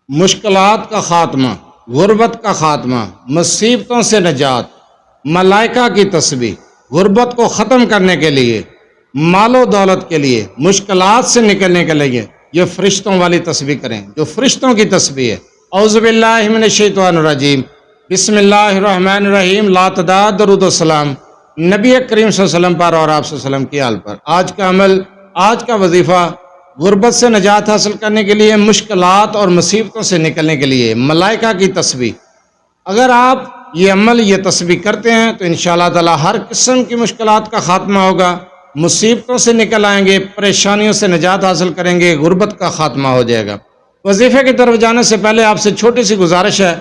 مشکلات کا خاتمہ، غربت کا خاتمہ، مصیبتوں سے نجات، ملائکہ کی تسبیح، غربت کو ختم کرنے کے لیے، مال و دولت کے لیے، مشکلات سے نکلنے کے لیے یہ فرشتوں والی تسبیح کریں جو فرشتوں کی تسبیح ہے۔ اعوذ باللہ من الشیطان الرجیم، بسم اللہ الرحمن الرحیم، لا تعداد درود و سلام نبی کریم صلی اللہ علیہ وسلم پر اور آپ صلی اللہ علیہ وسلم کی آل پر۔ آج کا عمل، آج کا وظیفہ، غربت سے نجات حاصل کرنے کے لیے، مشکلات اور مصیبتوں سے نکلنے کے لیے ملائکہ کی تسبیح۔ اگر آپ یہ عمل، یہ تسبیح کرتے ہیں تو انشاءاللہ تعالی ہر قسم کی مشکلات کا خاتمہ ہوگا، مصیبتوں سے نکل آئیں گے، پریشانیوں سے نجات حاصل کریں گے، غربت کا خاتمہ ہو جائے گا۔ وظیفے کی طرف جانے سے پہلے آپ سے چھوٹی سی گزارش ہے،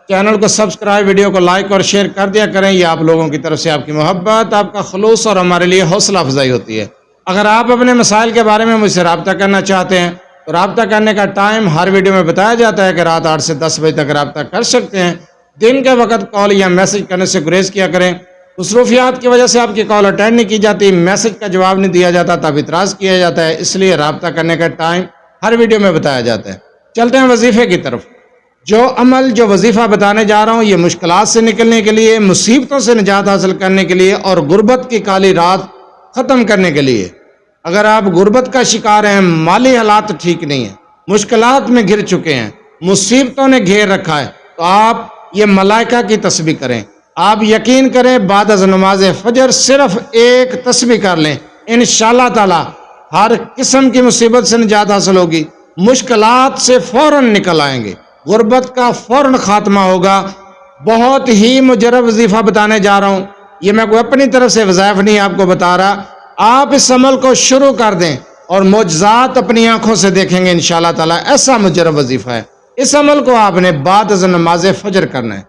چینل کو سبسکرائب، ویڈیو کو لائک اور شیئر کر دیا کریں۔ یہ آپ لوگوں کی طرف سے آپ کی محبت، آپ کا خلوص اور ہمارے لیے حوصلہ افزائی ہوتی ہے۔ اگر آپ اپنے مسائل کے بارے میں مجھ سے رابطہ کرنا چاہتے ہیں تو رابطہ کرنے کا ٹائم ہر ویڈیو میں بتایا جاتا ہے کہ رات 8 سے 10 بجے تک رابطہ کر سکتے ہیں۔ دن کے وقت کال یا میسج کرنے سے گریز کیا کریں۔ مصروفیات کی وجہ سے آپ کی کال اٹینڈ نہیں کی جاتی، میسج کا جواب نہیں دیا جاتا، تب اعتراض کیا جاتا ہے، اس لیے رابطہ کرنے کا ٹائم ہر ویڈیو میں بتایا جاتا ہے۔ چلتے ہیں وظیفے کی طرف۔ جو عمل، جو وظیفہ بتانے جا رہا ہوں، یہ مشکلات سے نکلنے کے لیے، مصیبتوں سے نجات حاصل کرنے کے لیے اور غربت کی کالی رات ختم کرنے کے لیے۔ اگر آپ غربت کا شکار ہیں، مالی حالات ٹھیک نہیں ہیں، مشکلات میں گر چکے ہیں، مصیبتوں نے گھیر رکھا ہے، تو آپ یہ ملائکہ کی تسبیح کریں۔ آپ یقین کریں، بعد از نماز فجر صرف ایک تسبیح کر لیں، انشاءاللہ تعالی ہر قسم کی مصیبت سے نجات حاصل ہوگی، مشکلات سے فوراً نکل آئیں گے، غربت کا فوراً خاتمہ ہوگا۔ بہت ہی مجرب وظیفہ بتانے جا رہا ہوں، یہ میں کوئی اپنی طرف سے وظائف نہیں آپ کو بتا رہا۔ آپ اس عمل کو شروع کر دیں اور معجزات اپنی آنکھوں سے دیکھیں گے انشاءاللہ تعالی۔ ایسا مجرب وظیفہ ہے۔ اس عمل کو آپ نے بعد از نماز فجر کرنا ہے۔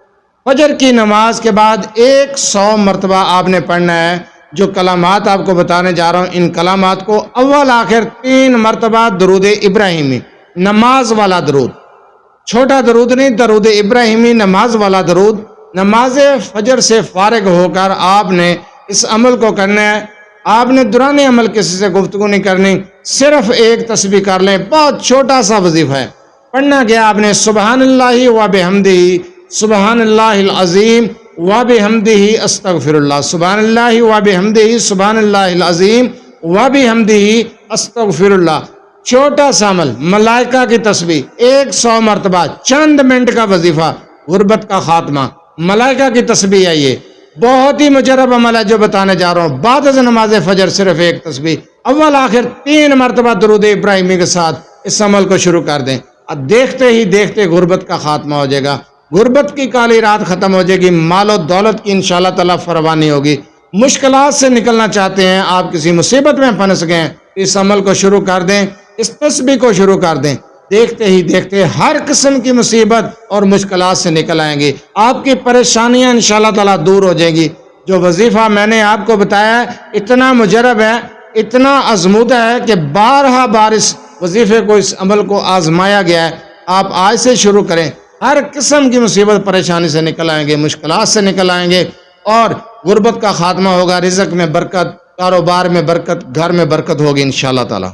فجر کی نماز کے بعد 100 مرتبہ آپ نے پڑھنا ہے۔ جو کلمات آپ کو بتانے جا رہا ہوں، ان کلمات کو اول آخر 3 مرتبہ درود ابراہیمی، نماز والا درود، چھوٹا درود نہیں، درود ابراہیمی نماز والا درود، نماز فجر سے فارغ ہو کر آپ نے اس عمل کو کرنا ہے۔ آپ نے دوران عمل کسی سے گفتگو نہیں کرنی، صرف ایک تسبیح کر لیں، بہت چھوٹا سا وظیفہ ہے۔ پڑھنا کیا آپ نے؟ سبحان اللہ و بحمدہ، سبحان اللہ العظیم و بحمدہ استغفر اللہ، سبحان اللہ و بحمدہ، سبحان اللہ العظیم و بحمدہ استغفر اللہ۔ چھوٹا سا عمل، ملائکہ کی تسبیح 100 مرتبہ، چند منٹ کا وظیفہ، غربت کا خاتمہ، ملائکہ کی تسبیح ہے۔ یہ بہت ہی مجرب عمل ہے جو بتانے جا رہا ہوں۔ بعد از نماز فجر صرف ایک تسبیح، اول آخر 3 مرتبہ درود ابراہیمی کے ساتھ اس عمل کو شروع کر دیں۔ اب دیکھتے ہی دیکھتے غربت کا خاتمہ ہو جائے گا، غربت کی کالی رات ختم ہو جائے گی، مال و دولت کی انشاءاللہ تعالی فراوانی ہوگی۔ مشکلات سے نکلنا چاہتے ہیں، آپ کسی مصیبت میں پھنس گئے، اس عمل کو شروع کر دیں، اس تسبیح کو شروع کر دیں۔ دیکھتے ہی دیکھتے ہر قسم کی مصیبت اور مشکلات سے نکل آئیں گی، آپ کی پریشانیاں انشاءاللہ تعالی دور ہو جائیں گی۔ جو وظیفہ میں نے آپ کو بتایا ہے، اتنا مجرب ہے، اتنا آزمودہ ہے کہ بارہا بار اس وظیفے کو، اس عمل کو آزمایا گیا ہے۔ آپ آج سے شروع کریں، ہر قسم کی مصیبت پریشانی سے نکل آئیں گے، مشکلات سے نکل آئیں گے اور غربت کا خاتمہ ہوگا، رزق میں برکت، کاروبار میں برکت، گھر میں برکت ہوگی انشاءاللہ تعالی۔